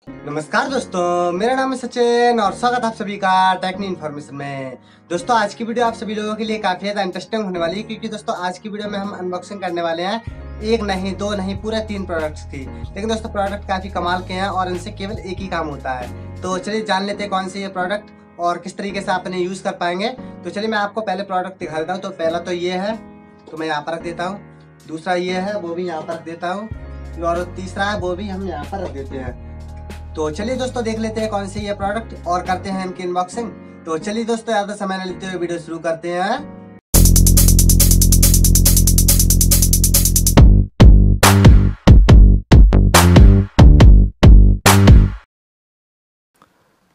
नमस्कार दोस्तों, मेरा नाम है सचिन और स्वागत है आप सभी का टेक्निक इन्फॉर्मेशन में। दोस्तों आज की वीडियो आप सभी लोगों के लिए काफ़ी ज़्यादा इंटरेस्टिंग होने वाली है, क्योंकि दोस्तों आज की वीडियो में हम अनबॉक्सिंग करने वाले हैं एक नहीं दो नहीं पूरे 3 प्रोडक्ट्स की। लेकिन दोस्तों प्रोडक्ट काफ़ी कमाल के हैं और इनसे केवल एक ही काम होता है। तो चलिए जान लेते हैं कौन से ये प्रोडक्ट और किस तरीके से आप इन्हें यूज़ कर पाएंगे। तो चलिए मैं आपको पहले प्रोडक्ट दिखा देता हूँ। तो पहला तो ये है, तो मैं यहाँ पर रख देता हूँ। दूसरा ये है, वो भी यहाँ पर रख देता हूँ। और तीसरा है, वो भी हम यहाँ पर रख देते हैं। तो चलिए दोस्तों देख लेते हैं कौन सी ये प्रोडक्ट और करते हैं इनकी अनबॉक्सिंग। तो चलिए दोस्तों ज़्यादा समय न लेते हुए वीडियो शुरू करते हैं।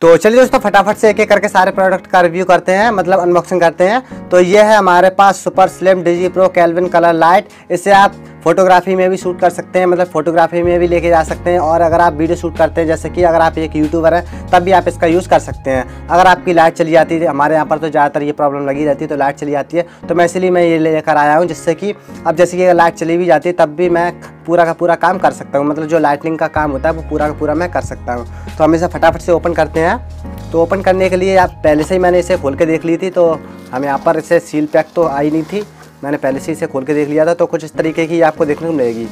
तो चलिए दोस्तों फटाफट से एक एक करके सारे प्रोडक्ट का रिव्यू करते हैं, मतलब अनबॉक्सिंग करते हैं। तो ये है हमारे पास सुपर स्लिम डिजी प्रो कैल्विन कलर लाइट। इससे आप फोटोग्राफी में भी शूट कर सकते हैं, मतलब फोटोग्राफी में भी लेके जा सकते हैं। और अगर आप वीडियो शूट करते हैं, जैसे कि अगर आप एक यूट्यूबर हैं, तब भी आप इसका यूज़ कर सकते हैं। अगर आपकी लाइट चली जाती है, हमारे यहाँ पर तो ज़्यादातर ये प्रॉब्लम लगी रहती है, तो लाइट चली जाती है, तो मैं इसलिए मैं ये लेकर आया हूँ, जिससे कि अब जैसे कि अगर लाइट चली भी जाती है तब भी मैं पूरा का पूरा काम कर सकता हूँ। मतलब जो लाइटनिंग का काम होता है वो पूरा का पूरा मैं कर सकता हूँ। तो हम इसे फटाफट से ओपन करते हैं। तो ओपन करने के लिए आप पहले से ही मैंने इसे खोल के देख ली थी, तो हमें यहाँ पर इसे सील पैक तो आई नहीं थी, मैंने पहले से इसे खोल के देख लिया था। तो कुछ इस तरीके की आपको देखने को मिलेगी।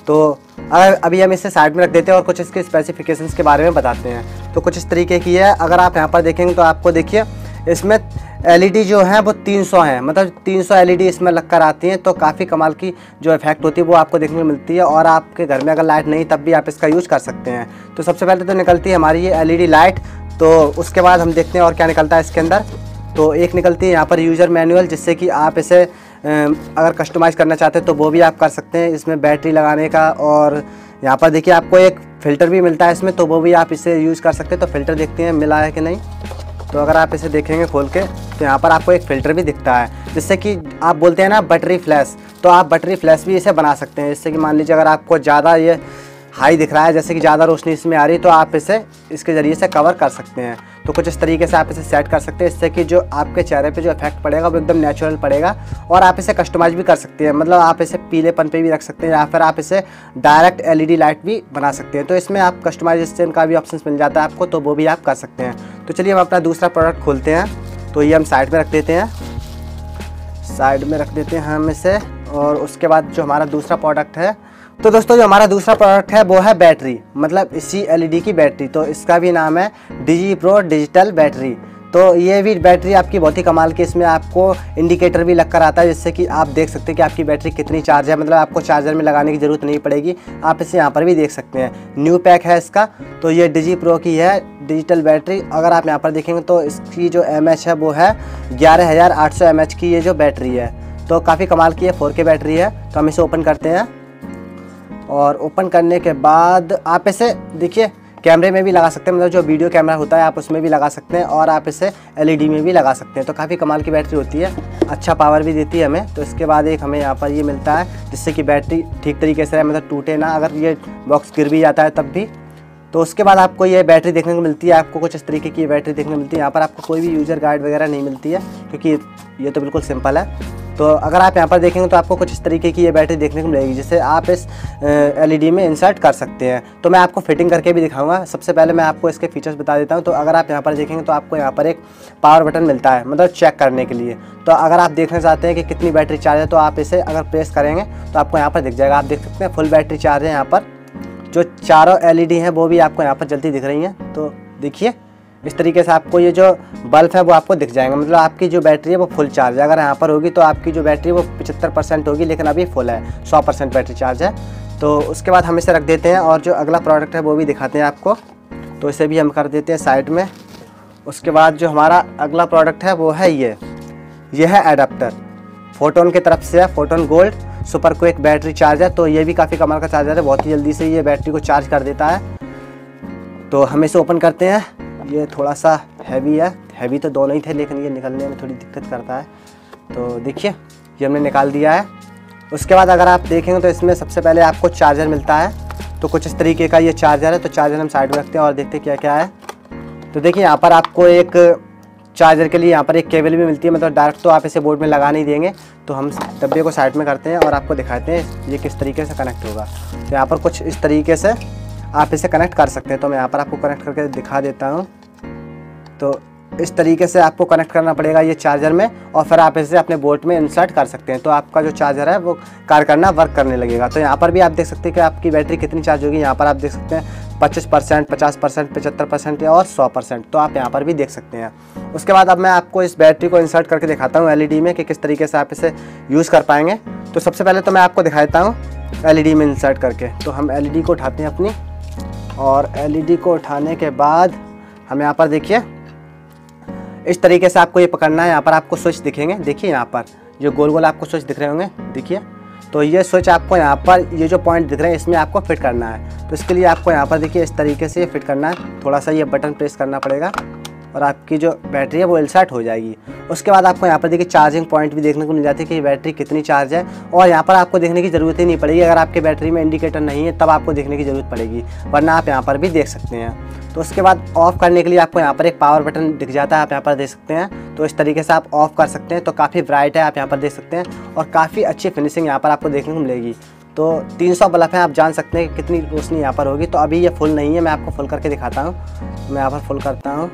तो अभी हम इसे साइड में रख देते हैं और कुछ इसके स्पेसिफिकेशंस के बारे में बताते हैं। तो कुछ इस तरीके की है। अगर आप यहाँ पर देखेंगे तो आपको देखिए इसमें एलईडी जो है वो 300 है, मतलब 300 एलईडी इसमें लग कर आती हैं। तो काफ़ी कमाल की जो इफेक्ट होती है वो आपको देखने को मिलती है। और आपके घर में अगर लाइट नहीं तब भी आप इसका यूज़ कर सकते हैं। तो सबसे पहले तो निकलती है हमारी ये एलईडी लाइट। तो उसके बाद हम देखते हैं और क्या निकलता है इसके अंदर। तो एक निकलती है यहाँ पर यूज़र मैनुअल, जिससे कि आप इसे अगर कस्टमाइज़ करना चाहते हैं तो वो भी आप कर सकते हैं, इसमें बैटरी लगाने का। और यहाँ पर देखिए आपको एक फ़िल्टर भी मिलता है इसमें, तो वो भी आप इसे यूज़ कर सकते हैं। तो फ़िल्टर देखते हैं मिला है कि नहीं। तो अगर आप इसे देखेंगे खोल के तो यहाँ पर आपको एक फ़िल्टर भी दिखता है, जिससे कि आप बोलते हैं ना बैटरी फ्लैश, तो आप बैटरी फ्लैश भी इसे बना सकते हैं। जिससे कि मान लीजिए अगर आपको ज़्यादा ये हाई दिख रहा है, जैसे कि ज़्यादा रोशनी इसमें आ रही है, तो आप इसे इसके ज़रिए से कवर कर सकते हैं। तो कुछ इस तरीके से आप इसे सेट कर सकते हैं, इससे कि जो आपके चेहरे पे जो इफेक्ट पड़ेगा वो एकदम नेचुरल पड़ेगा। और आप इसे कस्टमाइज़ भी कर सकते हैं, मतलब आप इसे पीलेपन पे भी रख सकते हैं, या फिर आप इसे डायरेक्ट एलईडी लाइट भी बना सकते हैं। तो इसमें आप कस्टमाइजेशन का भी ऑप्शन मिल जाता है आपको, तो वो भी आप कर सकते हैं। तो चलिए हम अपना दूसरा प्रोडक्ट खोलते हैं। तो ये हम साइड में रख देते हैं, साइड में रख देते हैं हम इसे। और उसके बाद जो हमारा दूसरा प्रोडक्ट है, तो दोस्तों जो हमारा दूसरा प्रोडक्ट है वो है बैटरी, मतलब इसी एलईडी की बैटरी। तो इसका भी नाम है डिजी प्रो डिजिटल बैटरी। तो ये भी बैटरी आपकी बहुत ही कमाल की, इसमें आपको इंडिकेटर भी लग कर आता है, जिससे कि आप देख सकते हैं कि आपकी बैटरी कितनी चार्ज है। मतलब आपको चार्जर में लगाने की ज़रूरत नहीं पड़ेगी, आप इसे यहाँ पर भी देख सकते हैं। न्यू पैक है इसका। तो ये डिजी प्रो की है डिजिटल बैटरी। अगर आप यहाँ पर देखेंगे तो इसकी जो एमएच है वो है 11800 एमएच की ये जो बैटरी है। तो काफ़ी कमाल की है, 4K बैटरी है। तो हम इसे ओपन करते हैं। और ओपन करने के बाद आप इसे देखिए कैमरे में भी लगा सकते हैं, मतलब जो वीडियो कैमरा होता है आप उसमें भी लगा सकते हैं। और आप इसे एलईडी में भी लगा सकते हैं। तो काफ़ी कमाल की बैटरी होती है, अच्छा पावर भी देती है हमें। तो इसके बाद एक हमें यहाँ पर ये मिलता है, जिससे कि बैटरी ठीक तरीके से मतलब टूटे ना, अगर ये बॉक्स गिर भी जाता है तब भी। तो उसके बाद आपको ये बैटरी देखने को मिलती है, आपको कुछ इस तरीके की बैटरी देखने को मिलती है। यहाँ पर आपको कोई भी यूज़र गाइड वगैरह नहीं मिलती है, क्योंकि ये तो बिल्कुल सिंपल है। तो अगर आप यहाँ पर देखेंगे तो आपको कुछ इस तरीके की ये बैटरी देखने को मिलेगी, जिसे आप इस एलईडी में इंसर्ट कर सकते हैं। तो मैं आपको फिटिंग करके भी दिखाऊंगा। सबसे पहले मैं आपको इसके फीचर्स बता देता हूँ। तो अगर आप यहाँ पर देखेंगे तो आपको यहाँ पर एक पावर बटन मिलता है, मतलब चेक करने के लिए। तो अगर आप देखना चाहते हैं कि कितनी बैटरी चार्ज है, तो आप इसे अगर प्रेस करेंगे तो आपको यहाँ पर दिख जाएगा। आप देख सकते हैं फुल बैटरी चार्ज है। यहाँ पर जो चारों एलईडी हैं वो भी आपको यहाँ पर जल्दी दिख रही हैं। तो देखिए इस तरीके से आपको ये जो बल्ब है वो आपको दिख जाएंगे, मतलब आपकी जो बैटरी है वो फुल चार्ज है। अगर यहाँ पर होगी तो आपकी जो बैटरी वो 75% होगी, लेकिन अभी फुल है, 100% बैटरी चार्ज है। तो उसके बाद हम इसे रख देते हैं और जो अगला प्रोडक्ट है वो भी दिखाते हैं आपको। तो इसे भी हम कर देते हैं साइड में। उसके बाद जो हमारा अगला प्रोडक्ट है वो है ये है एडाप्टर, फोटोन की तरफ से है, photon gold super quick battery charger. तो ये भी काफ़ी कमाल का चार्जर है, बहुत ही जल्दी से ये बैटरी को चार्ज कर देता है। तो हम इसे ओपन करते हैं। ये थोड़ा सा हैवी है, हैवी तो दोनों ही थे, लेकिन ये निकलने में थोड़ी दिक्कत करता है। तो देखिए ये हमने निकाल दिया है। उसके बाद अगर आप देखेंगे तो इसमें सबसे पहले आपको चार्जर मिलता है। तो कुछ इस तरीके का ये चार्जर है। तो चार्जर हम साइड में रखते हैं और देखते हैं क्या क्या है। तो देखिए यहाँ पर आपको एक चार्जर के लिए यहाँ पर एक केबल भी मिलती है, मतलब डायरेक्ट तो आप इसे बोर्ड में लगा नहीं देंगे। तो हम डब्बे को साइड में करते हैं और आपको दिखाते हैं ये किस तरीके से कनेक्ट होगा। तो यहाँ पर कुछ इस तरीके से आप इसे कनेक्ट कर सकते हैं। तो मैं यहाँ पर आपको कनेक्ट करके दिखा देता हूँ। तो इस तरीके से आपको कनेक्ट करना पड़ेगा ये चार्जर में, और फिर आप इसे अपने बोर्ड में इंसर्ट कर सकते हैं। तो आपका जो चार्जर है वो वर्क करने लगेगा। तो यहाँ पर भी आप देख सकते हैं कि आपकी बैटरी कितनी चार्ज होगी। यहाँ पर आप देख सकते हैं 25%, 50%, 75% और 100%। तो आप यहाँ पर भी देख सकते हैं। उसके बाद अब मैं आपको इस बैटरी को इंसर्ट करके दिखाता हूँ LED में कि किस तरीके से आप इसे यूज़ कर पाएंगे। तो सबसे पहले तो मैं आपको दिखा देता हूँ LED में इंसर्ट करके। तो हम LED को उठाते हैं अपनी, और LED को उठाने के बाद हम यहाँ पर देखिए इस तरीके से आपको ये पकड़ना है। यहाँ पर आपको स्विच दिखेंगे, देखिए यहाँ पर जो गोल गोल आपको स्विच दिख रहे होंगे, देखिए। तो ये स्विच आपको यहाँ पर ये जो पॉइंट दिख रहे हैं इसमें आपको फिट करना है। तो इसके लिए आपको यहाँ पर देखिए इस तरीके से फिट करना है। थोड़ा सा ये बटन प्रेस करना पड़ेगा और आपकी जो बैटरी है वो इंसर्ट हो जाएगी। उसके बाद आपको यहाँ पर देखिए चार्जिंग पॉइंट भी देखने को मिल जाती है कि बैटरी कितनी चार्ज है। और यहाँ पर आपको देखने की ज़रूरत ही नहीं पड़ेगी, अगर आपके बैटरी में इंडिकेटर नहीं है तब आपको देखने की ज़रूरत पड़ेगी, वरना आप यहाँ पर भी देख सकते हैं। तो उसके बाद ऑफ़ करने के लिए आपको यहाँ पर एक पावर बटन दिख जाता है, आप यहाँ पर देख सकते हैं। तो इस तरीके से आप ऑफ़ कर सकते हैं। तो काफ़ी ब्राइट है, आप यहाँ पर देख सकते हैं, और काफ़ी अच्छी फिनिशिंग यहाँ पर आपको देखने को मिलेगी। तो 300 बल्ब है, आप जान सकते हैं कि कितनी रोशनी यहाँ पर होगी। तो अभी ये फुल नहीं है, मैं आपको फुल करके दिखाता हूँ। मैं यहाँ पर फुल करता हूँ,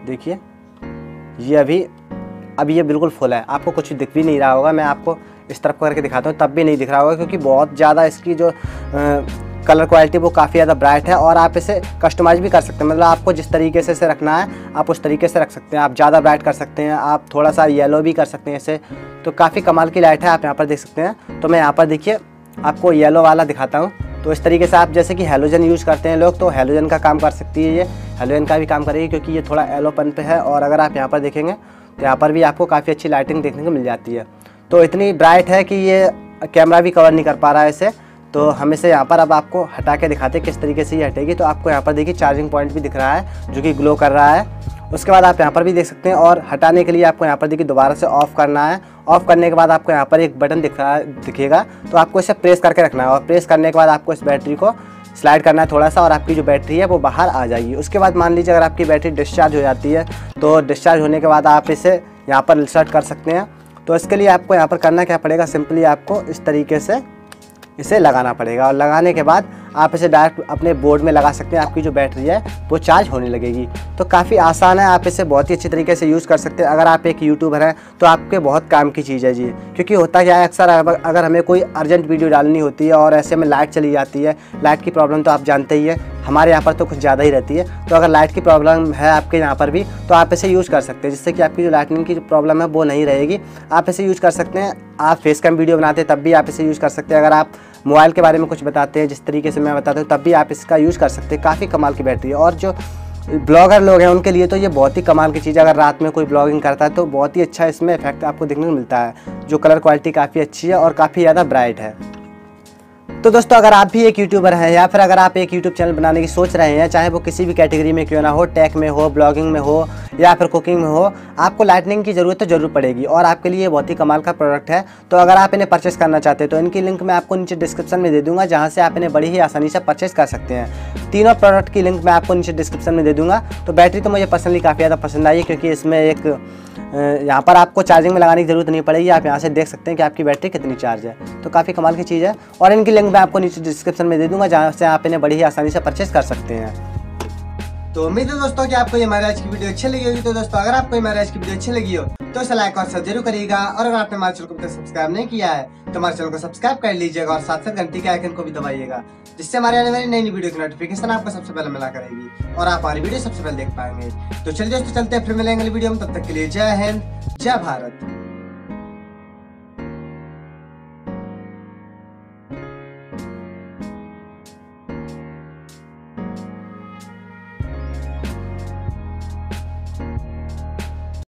देखिए ये अभी ये बिल्कुल फुल है, आपको कुछ दिख भी नहीं रहा होगा। मैं आपको इस तरफ करके दिखाता हूँ, तब भी नहीं दिख रहा होगा, क्योंकि बहुत ज़्यादा इसकी जो कलर क्वालिटी वो काफ़ी ज़्यादा ब्राइट है। और आप इसे कस्टमाइज़ भी कर सकते हैं, मतलब आपको जिस तरीके से इसे रखना है आप उस तरीके से रख सकते हैं। आप ज़्यादा ब्राइट कर सकते हैं, आप थोड़ा सा येलो भी कर सकते हैं इसे। तो काफ़ी कमाल की लाइट है, आप यहाँ पर देख सकते हैं। तो मैं यहाँ पर देखिए आपको येलो वाला दिखाता हूँ। तो इस तरीके से आप जैसे कि हैलोजन यूज़ करते हैं लोग, तो हैलोजन का काम कर सकती है, ये हैलोजन का भी काम करेगी, क्योंकि ये थोड़ा येलोपन पे है। और अगर आप यहाँ पर देखेंगे तो यहाँ पर भी आपको काफ़ी अच्छी लाइटिंग देखने को मिल जाती है। तो इतनी ब्राइट है कि ये कैमरा भी कवर नहीं कर पा रहा है इसे। तो हम इसे यहाँ पर अब आपको हटा के दिखाते हैं किस तरीके से ये हटेगी। तो आपको यहाँ पर देखिए चार्जिंग पॉइंट भी दिख रहा है जो कि ग्लो कर रहा है। उसके बाद आप यहाँ पर भी देख सकते हैं, और हटाने के लिए आपको यहाँ पर देखिए दोबारा से ऑफ़ करना है। ऑफ़ करने के बाद आपको यहाँ पर एक बटन दिखेगा, तो आपको इसे प्रेस करके रखना है, और प्रेस करने के बाद आपको इस बैटरी को स्लाइड करना है थोड़ा सा, और आपकी जो बैटरी है वो बाहर आ जाएगी। उसके बाद मान लीजिए अगर आपकी बैटरी डिस्चार्ज हो जाती है, तो डिस्चार्ज होने के बाद आप इसे यहाँ पर इंसर्ट कर सकते हैं। तो इसके लिए आपको यहाँ पर करना क्या पड़ेगा, सिंपली आपको इस तरीके से इसे लगाना पड़ेगा, और लगाने के बाद आप इसे डायरेक्ट अपने बोर्ड में लगा सकते हैं। आपकी जो बैटरी है वो चार्ज होने लगेगी। तो काफ़ी आसान है, आप इसे बहुत ही अच्छी तरीके से यूज़ कर सकते हैं। अगर आप एक यूट्यूबर हैं तो आपके बहुत काम की चीज़ है जी, क्योंकि होता क्या है अक्सर अगर हमें कोई अर्जेंट वीडियो डालनी होती है और ऐसे में लाइट चली जाती है, लाइट की प्रॉब्लम तो आप जानते ही है, हमारे यहाँ पर तो कुछ ज़्यादा ही रहती है। तो अगर लाइट की प्रॉब्लम है आपके यहाँ पर भी, तो आप इसे यूज़ कर सकते हैं, जिससे कि आपकी जो लाइटनिंग की जो प्रॉब्लम है वो नहीं रहेगी। आप इसे यूज़ कर सकते हैं। आप फेस कैम वीडियो बनाते हैं तब भी आप इसे यूज़ कर सकते हैं। अगर आप मोबाइल के बारे में कुछ बताते हैं जिस तरीके से मैं बताता हूँ, तब भी आप इसका यूज़ कर सकते हैं। काफ़ी कमाल की बैटरी है। और जो ब्लॉगर लोग हैं उनके लिए तो ये बहुत ही कमाल की चीज़ है। अगर रात में कोई ब्लॉगिंग करता है तो बहुत ही अच्छा इसमें इफेक्ट आपको देखने को मिलता है। जो कलर क्वालिटी काफ़ी अच्छी है और काफ़ी ज़्यादा ब्राइट है। तो दोस्तों अगर आप भी एक यूट्यूबर हैं, या फिर अगर आप एक यूट्यूब चैनल बनाने की सोच रहे हैं, चाहे वो किसी भी कैटेगरी में क्यों ना हो, टेक में हो, ब्लॉगिंग में हो, या फिर कुकिंग में हो, आपको लाइटनिंग की ज़रूरत तो जरूर पड़ेगी। और आपके लिए बहुत ही कमाल का प्रोडक्ट है। तो अगर आप इन्हें परचेस करना चाहते हैं तो इनकी लिंक मैं आपको नीचे डिस्क्रिप्शन में दे दूँगा, जहाँ से आप इन्हें बड़ी ही आसानी से परचेस कर सकते हैं। तीनों प्रोडक्ट की लिंक मैं आपको नीचे डिस्क्रिप्शन में दे दूँगा। तो बैटरी तो मुझे पर्सनली काफ़ी ज़्यादा पसंद आई है, क्योंकि इसमें एक यहाँ पर आपको चार्जिंग में लगाने की ज़रूरत नहीं पड़ेगी। आप यहाँ से देख सकते हैं कि आपकी बैटरी कितनी चार्ज है। तो काफ़ी कमाल की चीज़ है। और इनकी लिंक मैं आपको नीचे डिस्क्रिप्शन में दे दूँगा, जहाँ से आप इन्हें बड़ी ही आसानी से परचेस कर सकते हैं। तो उम्मीद है दोस्तों कि आपको ये हमारी आज की वीडियो अच्छी लगी होगी। तो दोस्तों अगर आपको हमारी आज की वीडियो अच्छी लगी हो तो इसे लाइक और शेयर जरूर करिएगा। और अगर आपने हमारे चैनल को अभी तक सब्सक्राइब नहीं किया है तो हमारे चैनल को सब्सक्राइब कर लीजिएगा, और साथ साथ घंटी के आइकन को भी दबाइएगा, जिससे हमारे आने वाली नई वीडियो की नोटिफिकेशन आपको सबसे पहले मिला करेगी और आप हमारी वीडियो सबसे पहले देख पाएंगे। तो चलिए दोस्तों चलते हैं, फिर मिलेंगे अगली वीडियो में। तब तक के लिए जय हिंद, जय भारत।